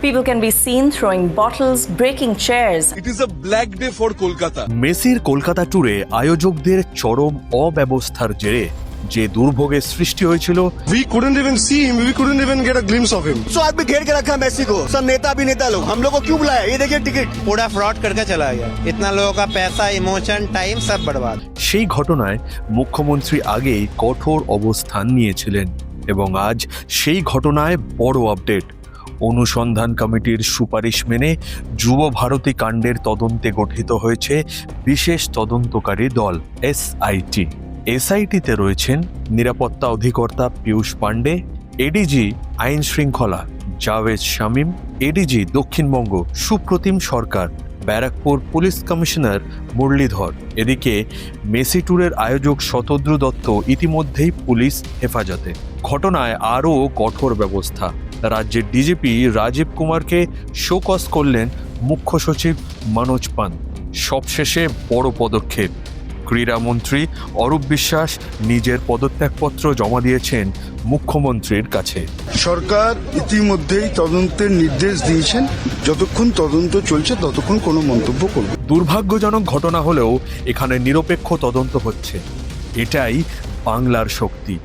People can be seen throwing bottles, breaking chairs. It is a black day for Kolkata. মেসির কলকাতা ট্যুরে আয়োজকদের চরম অব্যবস্থার জেরে যে দুর্ভোগের সৃষ্টি হয়েছিল We couldn't even see him. We couldn't even get a glimpse of him. सो आदमी घेर के रखा मेसी को, सब नेता अभिनेता लोग, हम लोग को क्यों बुलाया? ये देखिए टिकट पूरा फ्रॉड करके चला गया। इतना लोगों का पैसा, इमोशन, टाइम सब बर्बाद। সেই ঘটনায় মুখ্যমন্ত্রী আগেই কঠোর অবস্থান নিয়েছিলেন এবং আজ সেই ঘটনায় বড় আপডেট। অনুসন্ধান কমিটির সুপারিশ মেনে যুব ভারতী কাণ্ডের তদন্তে গঠিত হয়েছে বিশেষ তদন্তকারী দল এসআইটি। এসআইটিতে রয়েছেন নিরাপত্তা অধিকর্তা পীযূষ পাণ্ডে, এডিজি আইন শৃঙ্খলা জাভেদ শামীম, এডিজি দক্ষিণবঙ্গ সুপ্রতিম সরকার, ব্যারাকপুর পুলিশ কমিশনার মুরলীধর। এদিকে মেসি ট্যুরের আয়োজক শতদ্রু দত্ত ইতিমধ্যেই পুলিশ হেফাজতে। ঘটনায় আরও কঠোর ব্যবস্থা। রাজ্যের ডিজিপি রাজীব কুমারকে শোকজ করলেন মুখ্য সচিব মনোজ পান্ত। সবশেষে বড় পদক্ষেপ, ক্রীড়ামন্ত্রী অরূপ বিশ্বাস নিজের পদত্যাগপত্র জমা দিয়েছেন মুখ্যমন্ত্রীর কাছে। সরকার ইতিমধ্যেই তদন্তের নির্দেশ দিয়েছেন, যতক্ষণ তদন্ত চলছে ততক্ষণ কোনো মন্তব্য করবে। দুর্ভাগ্যজনক ঘটনা হলেও এখানে নিরপেক্ষ তদন্ত হচ্ছে, এটাই বাংলার শক্তি।